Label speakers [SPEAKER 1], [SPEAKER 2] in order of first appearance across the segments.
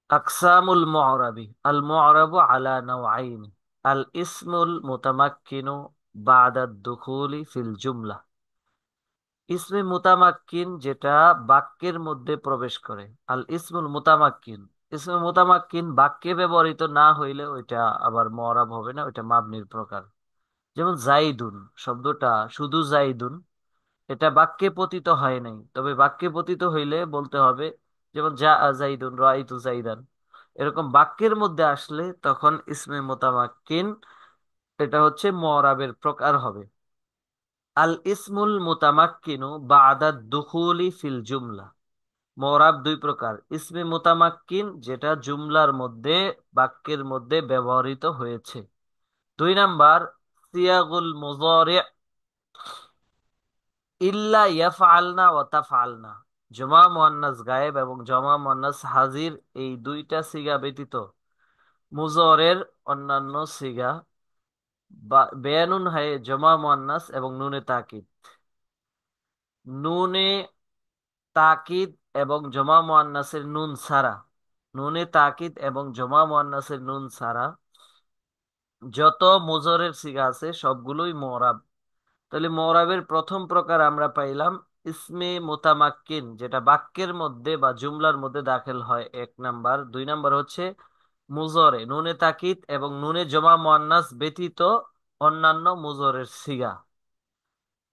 [SPEAKER 1] আকসামুল মুআরাবি আল মুআরাবু আলা নাওয়াইন আল ইসমুল মুতামাক্কিনু বাদা দুখুলি ফিল জুমলা। ইসমে মুতামাক্কিন যেটা বাক্যের মধ্যে প্রবেশ করে। আল ইসমুল মুতামাক্কিন, ইসমে মুতামাক্কিন বাক্যে ব্যবহৃত না হইলে ওইটা আবার মুআরাব হবে না, ওইটা মাবনির প্রকার। যেমন জাইদুন শব্দটা, শুধু জাইদুন, এটা বাক্যে পতিত হয় নাই, তবে বাক্যে পতিত হইলে বলতে হবে যেমন যা জাইদুন রাআইতু জাইদান। এরকম বাক্যের মধ্যে আসলে তখন ইসমে মুতামাক্কিন এটা হচ্ছে মুআরাবের প্রকার হবে। আল ইসমুল মুতামাক্কিনু বা'দা দুখুলি ফিল জুমলা। মুআরাব দুই প্রকার: ইসমে মুতামাক্কিন যেটা জুমলার মধ্যে, বাক্যের মধ্যে ব্যবহৃত হয়েছে। দুই নাম্বার, সিয়াগুল মুযারি' ইল্লা ইয়াফআলনা ওয়া তাফআলনা। জমা মুয়ান্নাস গায়েব এবং জমা মুয়ান্নাস হাজির এই দুইটা সিগা ব্যতীত মুজরের অন্যান্য সিগা বেয়ানুন হয় জমা মুয়ান্নাস এবং নুনে তাকিদ। নুনে তাকিদ এবং জমা মুয়ান্নাসের নুন ছাড়া, নুনে তাকিদ এবং জমা মুয়ান্নাসের নুন ছাড়া যত মুজরের সিগা আছে সবগুলোই মুআরাব। তাহলে মুআরাবের প্রথম প্রকার আমরা পাইলাম ইসমে মুতামাক্কিন যেটা বাক্যের মধ্যে বা জুমলার মধ্যে দাখিল হয়, এক নাম্বার। দুই নাম্বার হচ্ছে মুজরে, নুনে তাকিদ এবং নুনে জমা মুয়ান্নাস ব্যতীত অন্যান্য মুজরের সিগা।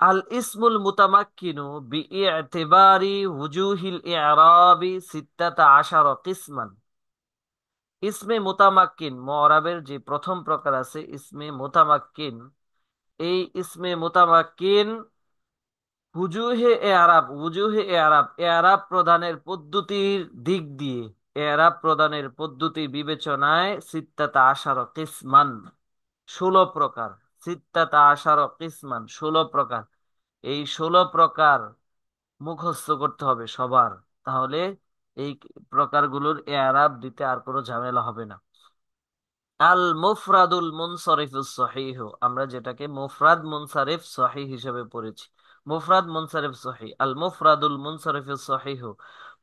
[SPEAKER 1] আল ইসমুল মুতামাক্কিনু বিইতিবারি ওয়ুজুহিল ইরাবি সিত্তাতা আশারা কিসমান। ইসমে মুতামাক্কিন মুআরাবের যে প্রথম প্রকার আছে ইসমে মুতামাক্কিন, এই ইসমে মুতামাক্কিন এআরাব প্রদানের পদ্ধতির দিক দিয়ে, এআরাব প্রদানের পদ্ধতি বিবেচনায় সিত্তাতা আশারা কিসমান 16 প্রকার। সিত্তাতা আশারা কিসমান 16 প্রকার। এই 16 প্রকার মুখস্থ করতে হবে সবার, তাহলে এই প্রকারগুলোর এআরাব দিতে আর কোনো ঝামেলা হবে না। আল মুফরাদুল মুনসারিফুস সহিহ, আমরা যেটাকে মুফরাদ মুনসারিফ সহিহ হিসেবে পড়েছি। মুফরাদ মুনসারিফ সহিহ, আল মুফরাদুল মুনসারিফুস সহিহ।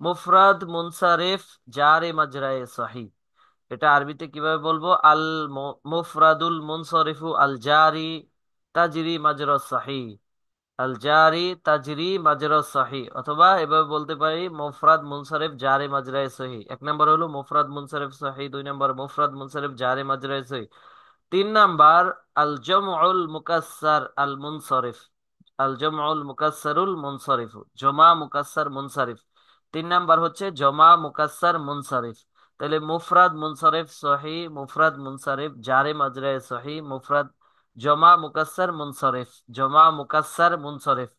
[SPEAKER 1] মুফরাদ মুনসারিফ জারে মাজরায়ে সহিহ, এটা আরবিতে কিভাবে বলবো? আল মুফরাদুল মুনসারিফু আল জারি তাজরি মাজরা সহিহ, আল জারি তাজরি মাজরা সহি, অথবা এভাবে বলতে পারি মুফরাদ মুনসারিফ জারি মাজরায়ে সহি। এক নম্বর হলো মুফরাদ মুনসারিফ সহি, দুই নম্বর মুফরাদ মুনসারিফ জারি মাজরায়ে সহি, তিন নাম্বার আল জামউল মুকাসসার আল মুনসারিফ, আল জামউল মুকাসসারুল মুনসারিফ, জমা মুকাসসার মুনসারিফ। তিন নাম্বার হচ্ছে জমা মুকাসসার মুনসারিফ। তাহলে মুফরাদ মুনসারিফ সহি, মুফরাদ মুনসারিফ জারে মাজরায়ে সহি, মুফরাদ জমা মুকাসসার মুনসারিফ, জমা মুকাসসার মুনসারিফ।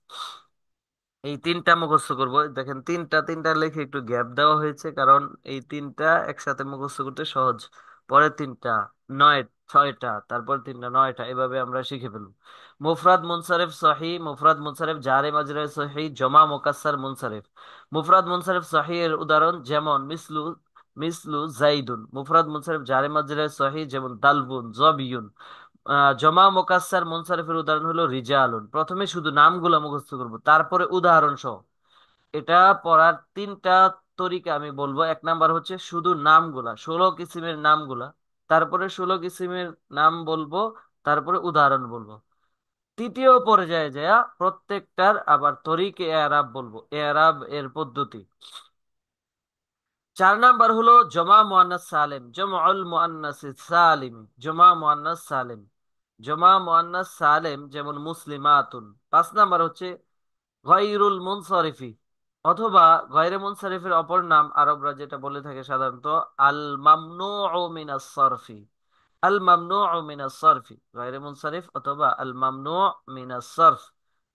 [SPEAKER 1] এই তিনটা মুখস্থ করব। দেখেন তিনটা তিনটা লিখে একটু গ্যাপ দেওয়া হয়েছে, কারণ এই তিনটা একসাথে মুখস্থ করতে সহজ। পরের তিনটা নয়, ছয়টা, তারপর তিনটা নয়টা, এভাবে আমরা শিখে ফেলবো। মুফরাদ মুনসারিফ সহি, মুফরাদ মুনসারিফ জারে মাজরে সহি, জমা মুকাসসার মুনসারিফ। মুফরাদ মুনসারিফ সহি এর উদাহরণ যেমন মিসলু, মিসলু জাইদুন। মুফরাদ মুনসারিফ জারে মাজরে সহি যেমন দালবুন জবিয়ুন। জমা মুকাসসার মুনসারিফের উদাহরণ হলো রিজালুন। প্রথমে শুধু নামগুলো মুখস্থ করব, তারপরে উদাহরণ সহ। এটা পড়ার তিনটা তরিকা আমি বলবো। এক নাম্বার হচ্ছে শুধু নামগুলা, 16 কিসিমের নামগুলা, তারপরে 16 কিসিমের নাম বলবো, তারপরে উদাহরণ বলবো। তৃতীয় পর্যায়ে যায় প্রত্যেকটার আবার তরিকে এরাব বলবো, এরাব এর পদ্ধতি। চার নাম্বার হলো জমা মুয়ান্নাস সালিম, জমউল মুয়ান্নাস সালিম, জমা মুয়ান্নাস সালিম, জমা মুয়ান্নাস সালিম যেমন মুসলিমাতুন। পাঁচ নাম্বার হচ্ছে গায়রুল মুনসারিফি, অথবা গায়রে মুনসারিফের অপর নাম আরবরা যেটা বলে থাকে সাধারণত আল মামনুউ মিনাস সরফি, আল মামনুউ মিনাস সরফি, গায়রে মুনসারিফ অথবা আল মামনুউ মিনাস সরফ,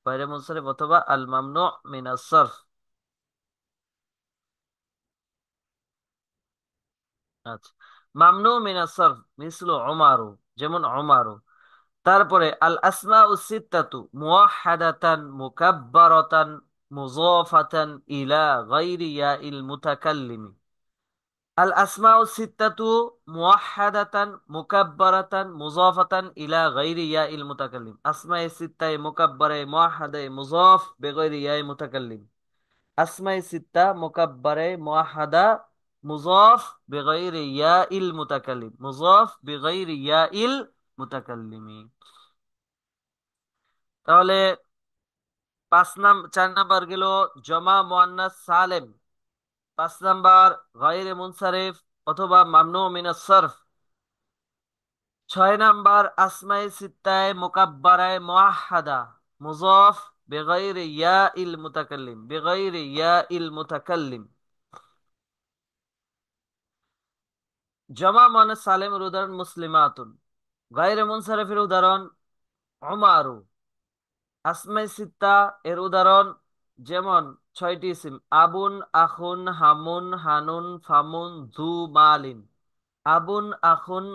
[SPEAKER 1] গায়রে মুনসারিফ অথবা আল মামনুউ মিনাস সরফ। আচ্ছা, মামনু মিনাস সরফ মিসলু উমারু, যেমন উমারু। তারপরে আল আসমা সিত্তাতু মুওয়াহহাদাতান মুকাব্বারাতান মুযাফাতান ইলা গায়রি ইয়াইল মুতাকাল্লিমি। আল আসমা সিত্তাতু মুওয়াহহাদাতান মুকাব্বারাতান মুযাফাতান ইলা গায়রি ইয়াইল মুতাকাল্লিম। আসমায়ে সিত্তায়ে মুকাব্বারায়ে মুওয়াহহাদায়ে মুযাফ বিগায়রি ইয়াই মুতাকাল্লিম। আসমায়ে সিত্তা মুকাব্বারায়ে মুওয়াহহাদা মুজাফ বিগাইরি ইয়া ইল মুতাকাল্লিম, মুজাফ বিগাইরি ইয়া ইল মুতাকাল্লিমি। তাহলে 4 নাম্বার গেল জমা মুয়ান্নাস সালেম। 5 নাম্বার গায়রে মুনসারিফ অথবা মামনু মিনাস সরফ। 6 নাম্বার আসমায়ে সিত্তায়ে মুকাব্বারায়ে মুআহহাদা, মুজাফ বিগাইরি ইয়া ইল মুতাকাল্লিম, বিগাইরি ইয়া ইল মুতাকাল্লিম। জমা মুয়ান্নাস সালেমের উদাহরণ মুসলিমাতুন, গায়রে মুনসারিফের উদাহরণ উমারু। আসমাই সিত্তা এর উদাহরণ যেমন 6টি ইসিম: আবুন, আখুন, হামুন, হানুন, ফামুন, যু মালিন। আবুন, আখুন,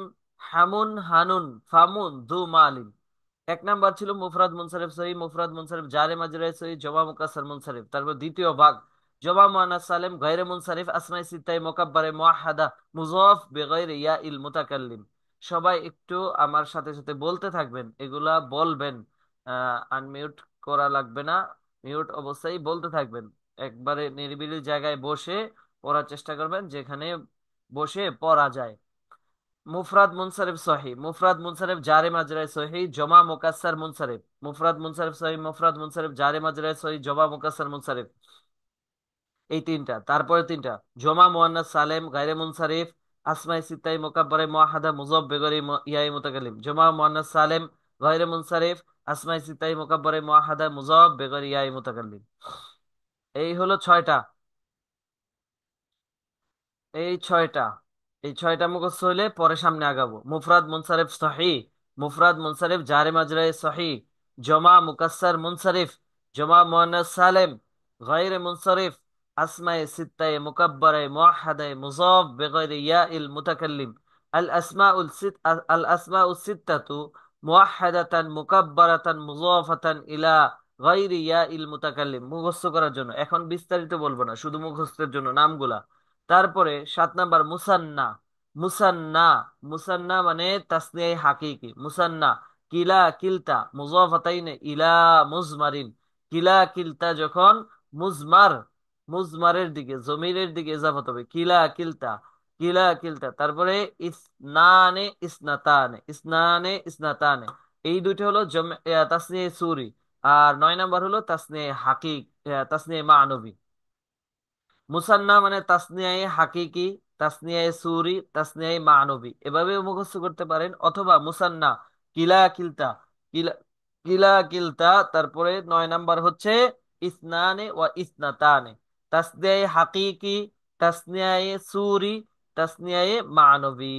[SPEAKER 1] হামুন, হানুন, ফামুন, যু মালিন। 1 নাম্বার ছিল মুফরাদ মুনসারিফ সহিহ, মুফরাদ মুনসারিফ জারে মাজরুর সহিহ, জমা মুকাসসার মুনসারিফ। তারপর দ্বিতীয় ভাগ জমা মুয়ান্নাস সালেম গায়রে মুনসারিফ আসমাই সিত্তায়ে মুকাব্বারে মুআহহাদা, মুযাফ বিগাইরি ইয়া ইল মুতাকাল্লিম। সবাই একটু আমার সাথে সাথে বলতে থাকবেন, এগুলা বলবেন, আনমিউট করা লাগবে না, মিউট অবস্থায় বলতে থাকবেন। একবারে নিরিবিলি জায়গায় বসে পড়ার চেষ্টা করবেন, যেখানে বসে পড়া যায়। মুফরাদ মুনসারিফ সহিহ, মুফরাদ মুনসারিফ জারে মাজরায় সহিহ, জমা মুকাসসার মুনসারিফ। মুফরাদ মুনসারিফ সহিহ, মুফরাদ মুনসারিফ জারে মাজরায় সহিহ, জমা মুকাসসার মুনসারিফ। এই তিনটা। তারপরে তিনটা জমা মুয়ান্নাস সালেম গায়রে মুনসারিফ আসমাই সিত্তাই মুকাব্বারে মুআহহাদা, মুযাফ বিগরি ইয়াই মুতাকাল্লিম। জমা মুয়ান্নাস সালেম গায়রে মুনসারিফ আসমাই সিত্তাই মুকাব্বারে মুআহহাদা, মুযাফ বিগরি ইয়াই মুতাকাল্লিম। এই হলো 6টা। এই ছয়টা এই ছয়টা মুখস্থ হইলে পরে সামনে আগাবো। মুফরাদ মুনসারিফ সহিহ, মুফরাদ মুনসারিফ জারে মাজরায়ে সহিহ, জমা মুকাসসার মুনসারিফ, জমা মুয়ান্নাস সালেম গায়রে মুনসারিফ আসমায়ে সিত্তায়ে মুকাব্বারায়ে মুআহহাদায়ে, মুযাফ বিগৈরি ইয়াইল মুতাকাল্লিম। আল আসমাউস সিত্তাতু মুআহহাদাতান মুকাব্বারাতান মুযাফাতান ইলা গায়রি ইয়াইল মুতাকাল্লিম। মুখস্থ করার জন্য, এখন বিস্তারিত বলবো না, শুধু মুখস্থের জন্য নামগুলা। তারপরে 7 নাম্বার মুসান্না। মুসান্না, মুসান্না মানে তাসনিয়ায়ে হাকিকি। মুসান্না কিলা কিলতা মুযাফাতাইনে ইলা মুজমারিন। কিলা কিলতা যখন মুজমার, মুজমারের দিকে জমিরের দিকে ইজাফত হবে, কিলা কিলতা, কিলা কিলতা। তারপরে ইসনানে ইসনাতানে, ইসনানে ইসনাতানে। এই দুইটা হলো তাসনিয়ায়ে সুরি। আর 9 নাম্বার হলো তাসনিয়ায়ে হাকিক, তাসনিয়ায়ে মানবী। মুসান্না মানে তাসনিয়ায়ে হাকিকি, তাসনিয়ায়ে সুরি, তাসনিয়ায়ে মানবী, এভাবে মুখস্থ করতে পারেন। অথবা মুসান্না কিলা কিলতা, কিলা কিলা কিলতা। তারপরে 9 নাম্বার হচ্ছে ইসনানে ওয়া ইসনাতানে, তাসনিয়ায়ে হাকিকি, তাসনিয়ায়ে সুরি, তাসনিয়ায়ে মানবী,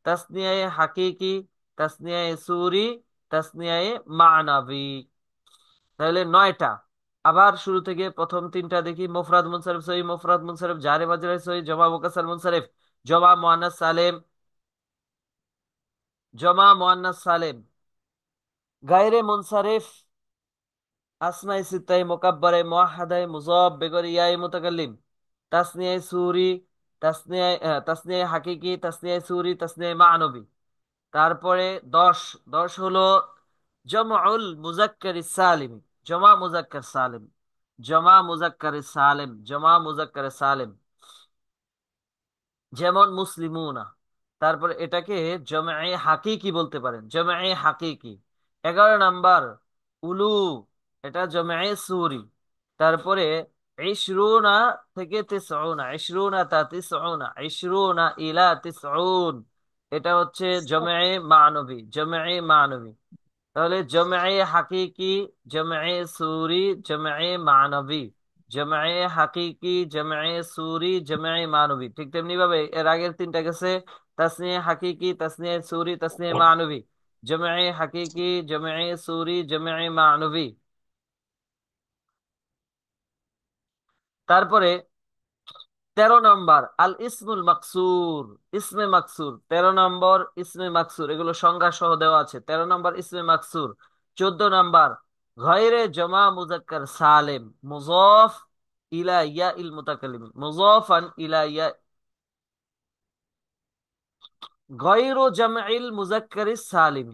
[SPEAKER 1] তাসনিয়ায়ে হাকিকি, তাসনিয়ায়ে সুরি, তাসনিয়ায়ে মানবী। তাহলে 9টা। আবার শুরু থেকে প্রথম 3টা দেখি। মুফরাদ মুনসারিফ সহিহ, মুফরাদ মুনসারিফ জারে মাজরুর সহিহ, জমা মুকাসসার মুনসারিফ, জমা মুয়ান্নাস সালেম, জমা মুয়ান্নাস সালেম গায়রে মুনসারিফ আসমাই সিত্তায়ে মুকাব্বারে মুআহহাদায়ে, মুযাফ বিগরি ইয়াই মুতাকাল্লিম। তাসনিয়ায়ে সুরি, তাসনিয়ায়ে হাকিকি, তাসনিয়ায়ে সুরি, তাসনিয়ায়ে মানবী। তারপরে 10, 10 হলো জমউল মুজাক্কার সালিম, জমা মুজাক্কার সালিম, জমা মুজাক্কার সালিম, জমা মুজাক্কার সালিম। যেমন মুসলিমুনা। তারপর এটাকে জমে হাকিকি বলতে পারেন, জমে হাকিকি। 11 নাম্বার উলু, এটা জমে সুরি। তারপরে ইশরুনা থেকে তিসউনা, ইশরুনা তা তিসউনা, ইশরুনা ইলা তিসউন, এটা হচ্ছে জমে মানবী, জমে মানবী। তাহলে জমে হাকিকি, জমে সুরি, জমে মানবী, জমে হাকিকি, জমে সুরি, জমে মানবী। ঠিক তেমনি ভাবে এর আগের 3টা গেছে তাসনিয়ে হাকিকি, তাসনিয়ে সুরি, তাসনিয়ে মানবী, জমে হাকিকি, জমে সুরি, জমে মানবী। তারপরে 13 নাম্বার আল ইসমুল মাকসুর, ইসমে মাকসুর। 13 নম্বর ইসমে মাকসুর, এগুলো সংজ্ঞা সহ দেওয়া আছে। 13 নম্বর ইসমে মাকসুর। 14 নাম্বার গায়রে জমা মুজাক্কার সালেম, মুযাফ ইলা ইয়া ইল মুতাকাল্লিম, মুযাফান ইলা ইয়া, গায়রু জামইল মুজাক্কার সালিম,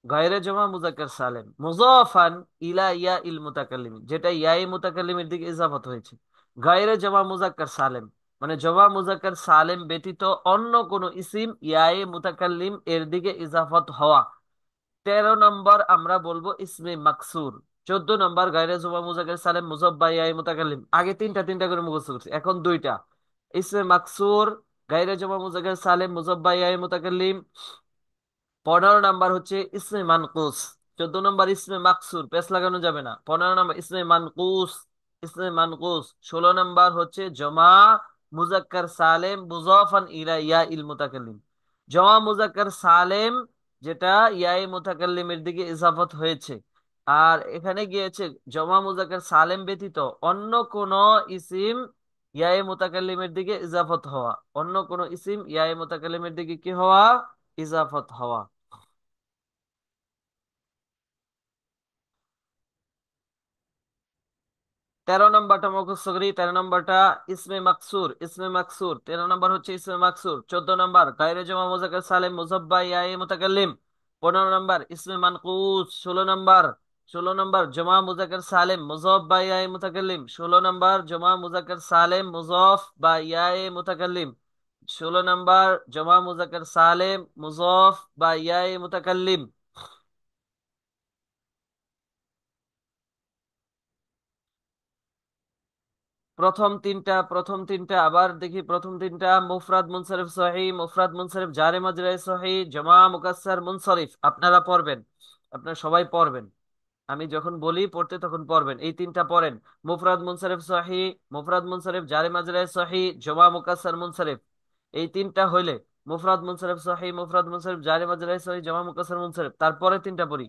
[SPEAKER 1] গায়রে জমা মুজাক্কার সালেম, মুযাফান ইলা ইয়া ইল মুতাকাল্লিম, যেটা ইয়াই মুতাকাল্লিমের দিকে ইজাফত হয়েছে। গায়রে জমা মুজাক্কার সালেম মানে জমা মুজাক্কার সালেম ব্যতীত অন্য কোন ইসিম ইয়ায়ে মুতাকাল্লিম এর দিকে ইজাফত হওয়া। 13 নম্বর আমরা বলবো ইসমে মাকসুর। 14 নম্বর গায়রে জমা মুজাক্কার সালেম মুযাব্বা ইয়ায়ে মুতাকাল্লিম। আগে তিনটা তিনটা করে মুখস্থ করছি, এখন দুইটা। ইসমে মাকসুর, গায়রে জমা মুজাক্কার সালেম মুযাব্বা ইয়ায়ে মুতাকাল্লিম। 15 নম্বর হচ্ছে ইসমে মানকুস। 14 নম্বর ইসমে মাকসুর, পেশ লাগানো যাবে না। 15 নম্বর ইসমে মানকুস, ইসমে মানকুস। 16 নম্বর হচ্ছে জমা মুজাক্কার সালেম মুজাফান ইলা ইয়া ইল মুতাকাল্লিম। জমা মুজাক্কার সালেম যেটা ইয়াই মুতাকাল্লিমের দিকে ইজাফত হয়েছে। আর এখানে গিয়েছে জমা মুজাক্কার সালেম ব্যতীত অন্য কোন ইসিম ইয়াই মুতাকাল্লিমের দিকে ইজাফত হওয়া। অন্য কোন ইসিম ইয়াই মুতাকাল্লিমের দিকে কি হওয়া? ইজাফত হওয়া। 13 নম্বরটা মুখস্থ করি। 13 নম্বরটা ইসমে মাকসুর, ইসমে মাকসুর। 13 নম্বর হচ্ছে ইসমে মাকসুর। 14 নম্বর গায়রে জমা মুজাক্কার সালেম মুযাব্বা ইয়ায়ে মুতাকাল্লিম। 15 নম্বর ইসমে মানকুস। 16 নম্বর, 16 নম্বর জমা মুজাক্কার সালেম মুযাফ বা ইয়ায়ে মুতাকাল্লিম। 16 নম্বর জমা মুজাক্কার সালেম মুযাফ বা ইয়ায়ে মুতাকাল্লিম। 16 নম্বর জমা মুজাক্কার সালেম মুযাফ বা ইয়ায়ে মুতাকাল্লিম। প্রথম তিনটা আবার দেখি। প্রথম তিনটা মুফরাদ মুনসারিফ সহিহ, মুফরাদ মুনসারিফ জারে মাজরায়ে সহিহ, জমা মুকাসসার মুনসারিফ। আপনারা পড়বেন, আপনারা সবাই পড়বেন। আমি যখন বলি পড়তে তখন পড়বেন, এই তিনটা পড়েন। মুফরাদ মুনসারিফ সহিহ, মুফরাদ মুনসারিফ জারে মাজরায়ে সহিহ, জমা মুকাসসার মুনসারিফ। এই তিনটা হইলে মুফরাদ মুনসারিফ সহিহ, মুফরাদ মুনসারিফ জারে মাজরায়ে সহিহ, জমা মুকাসসার মুনসারিফ। তারপরে তিনটা পড়ি।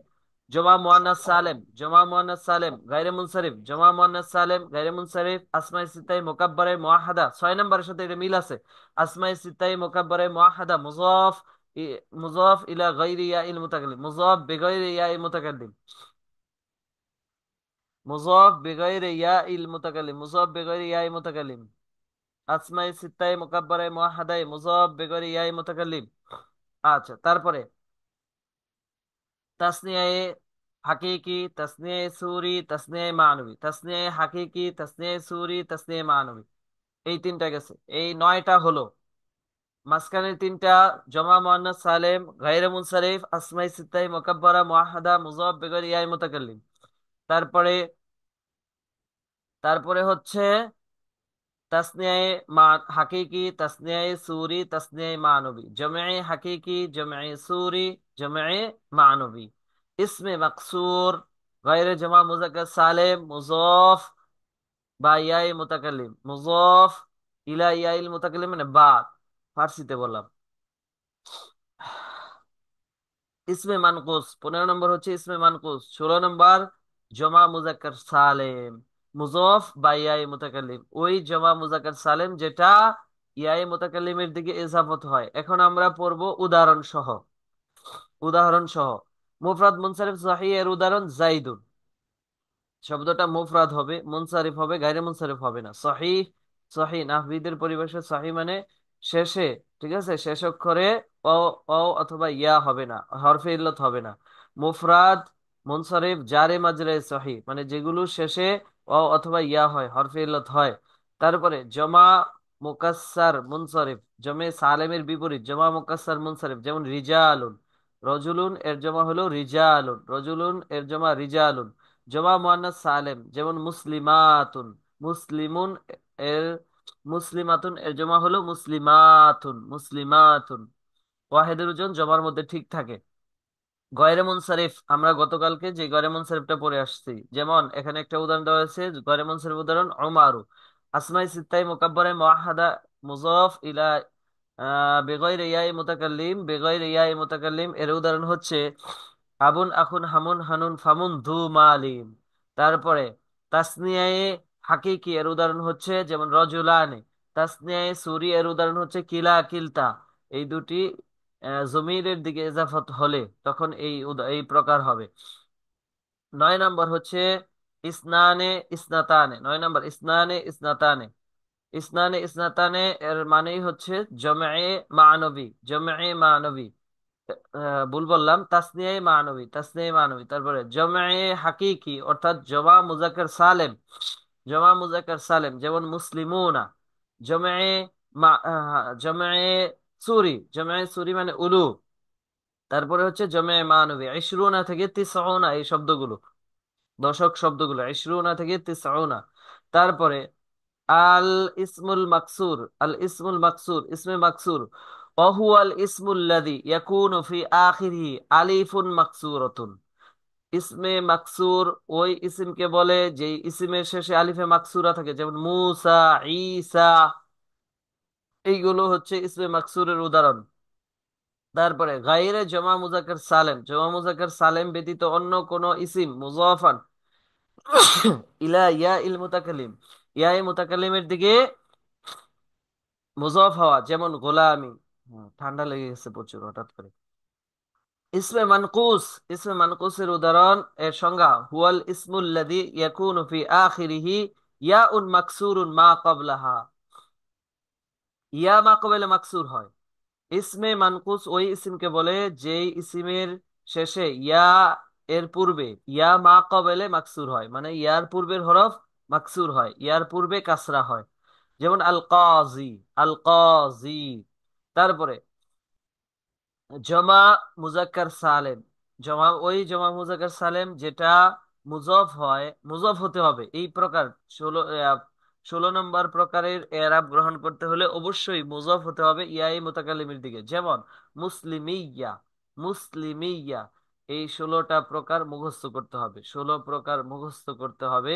[SPEAKER 1] জমা মুয়ান্নাস সালেম, জমা মুয়ান্নাস সালেম গায়রে মুনসারিফ, জমা মুয়ান্নাস সালেম গায়রে মুনসারিফ। আসমায়ে সিত্তায়ে মুকাব্বারে মুআহাদা, 6 নম্বরের সাথে এটা মিল আছে। আসমায়ে সিত্তায়ে মুকাব্বারে মুআহাদা মুযাফ, মুযাফ ইলা গায়রি ইয়াইল মুতাকাল্লিম, মুযাফ বিগায়রি ইয়াইল মুতাকাল্লিম, মুযাফ বিগায়রি ইয়াইল মুতাকাল্লিম, মুযাফ বিগায়রি ইয়াইল মুতাকাল্লিম। আসমায়ে সিত্তায়ে মুকাব্বারে মুআহাদায়ে মুযাফ বিগায়রি ইয়াইল মুতাকাল্লিম। আচ্ছা, তারপরে তাসনিয়ায়ে হাকিকি, তাসনিয়ায়ে সুরি, তাসনিয়ায়ে মানবী, তাসনিয়ায়ে হাকিকি, তাসনিয়ায়ে সুরি, তাসনিয়ায়ে মানবী। এই তিনটা গেছে। এই 9টা হলো। মাঝখানের তিনটা জমা মুয়ান্নাস সালেম গায়রে মুনসারিফ, আসমায়ে সিত্তায়ে মুকাব্বারা মুআহাদা মুযাফ বিগৈরি ইয়াই মুতাকাল্লিম। তারপরে তারপরে হচ্ছে তাসনিয়ায়ে হাকিকি, তাসনিয়ায়ে সুরি, তাসনিয়ায়ে মানবী, জমে হাকিকি, জমে সুরি, জমে মানবী। ইসমে মাকসুর, গায়রে জমা মুজাক্কার সালেম মুযাফ বা ইয়াই মুতাকাল্লিম, মুযাফ ইলা ইয়াইল মুতাকাল্লিম মানে বা, ফার্সিতে বললাম। ইসমে মানকুস 15 নম্বর হচ্ছে ইসমে মানকুস। 16 নম্বর জমা মুজাক্কার সালেম মুযাফ বা ইয়ায়ে মুতাকাল্লিম, ওই জমা মুজাক্কার সালেম যেটা ইয়ায়ে মুতাকাল্লিমের দিকে ইজাফত হয়। এখন আমরা পড়বো উদাহরণ সহ, উদাহরণ সহ। মুফরাদ মুনসারিফ সহিহ এর উদাহরণ জাইদুন। শব্দটা মুফরাদ হবে, মুনসারিফ হবে, গায়রে মুনসারিফ হবে না। সহিহ, সহিহ নাহবিদের পরিভাষায় সহিহ মানে শেষে, ঠিক আছে, শেষ অক্ষরে অ, অ অথবা ইয়া হবে না, হরফে ইল্লত হবে না। মুফরাদ মুনসারিফ জারে মাজরে সহিহ মানে যেগুলো শেষে অ অথবা ইয়া হয়, হরফে ইল্লত হয়। তারপরে জমা মুকাসসার মুনসারিফ, জমে সালেমের বিপরীত জমা মুকাসসার মুনসারিফ, যেমন রিজালুন, রজুলুন এর জমা হলো রিজালুন, রজুলুন এর জমা রিজালুন। জমা মুয়ান্নাস সালেম যেমন মুসলিমাতুন, মুসলিমুন এর, মুসলিমাতুন এর জমা হলো মুসলিমাতুন, মুসলিমাতুন। ওয়াহেদের ওজন জমার মধ্যে ঠিক থাকে। গয়রে মুনসারিফ আমরা গতকালকে যে গয়রে মুনসারিফটা পড়ে আসছি, যেমন এখানে একটা উদাহরণ দেওয়া হয়েছে। গয়রে মুনসারিফ উদাহরণ উমারু, আসমাই সিত্তাই মুকাব্বারে মুআহাদা মুযাফ ইলা বেগৈর ইয়াই মুতাকাল্লিম, বেগৈর ইয়াই মুতাকাল্লিম এর উদাহরণ হচ্ছে আবুন আখুন হামুন হানুন ফামুন ধু মালিম। তারপরে তাসনিয়ায়ে হাকিকি এর উদাহরণ হচ্ছে যেমন রজুলানে। তাসনিয়ায়ে সুরি এর উদাহরণ হচ্ছে কিলা কিলতা। এই দুটি জমিরের দিকে ইজাফত হলে তখন এই প্রকার হবে। 9 নম্বর হচ্ছে ইসনানে ইসনাতানে। 9 নম্বর ইসনানে ইসনাতানে, ইসনানে ইসনাতানে এর মানেই হচ্ছে জমে মানবী, জমে মানবী। ভুল বললাম, তাসনিয়ায়ে মানবী, তাসনিয়ায়ে মানবী। তারপরে জমে হাকিকি অর্থাৎ জমা মুজাক্কার সালেম, জমা মুজাক্কার সালেম যেমন মুসলিমুনা। জমে জমে সুরি, জমে সুরি মানে উলু। তারপরে হচ্ছে জমে মানবী, ইশরুনা থেকে তিসউনা, এই শব্দগুলো, দশক শব্দগুলো ইশরুনা থেকে তিসউনা। তারপরে আল ইসমুল মাকসুর, আল ইসমুল মাকসুর, ইসমে মাকসুর ওহুয়াল ইসমুল্লাযী ইয়াকুনু ফি আখিরিহি আলিফুন মাকসুরাতুন। ইসমে মাকসুর ওই ইসিমকে বলে যে ইসিমের শেষে আলিফে মাকসুরা থাকে, যেমন মুসা, ঈসা, এইগুলো হচ্ছে ইসমে মাকসুরের উদাহরণ। তারপরে গায়রে জমা মুজাক্কার সালেম, জমা মুজাক্কার সালেম ব্যতীত অন্য কোন ইসিম মুজাফান ইলা ইয়া ইল মুতাকাল্লিম, ইয়া ইল মুতাকাল্লিমের দিকে মুজাফ হওয়া, যেমন গোলামি। ঠান্ডা লেগে গেছে প্রচুর হঠাৎ করে। ইসমে মানকুস, ইসমে মানকুসের উদাহরণ এর সংজ্ঞা হুয়াল ইসমুল্লাযী ইয়াকুনু ফি আখিরিহি ইয়াউন মাকসুরুন মা ক্বাবলাহা, ইয়া মা ক্বাবলা মাকসুর হয়। ইসমে মানকুস ওই ইসিমকে বলে যেই ইসিমের শেষে ইয়া এর পূর্বে ইয়া মা ক্বাবলে মাকসুর হয়, মানে ইয়ার পূর্বের হরফ মাকসুর হয়, ইয়ার পূর্বে কাসরা হয়। যেমন আল কাজি, আল কাজি। তারপরে জমা মুজাক্কার সালেম, জমা ওই জমা মুজাক্কার সালেম যেটা মুজফ হয়, মুজফ হতে হবে। এই প্রকার 16 নম্বর প্রকারের এরাব গ্রহণ করতে হলে অবশ্যই মুজফ হতে হবে ইয়াই মুতাকাল্লিমের দিকে, যেমন মুসলিমিয়া, মুসলিমিয়া। এই 16টা প্রকার মুখস্থ করতে হবে, 16 প্রকার মুখস্থ করতে হবে।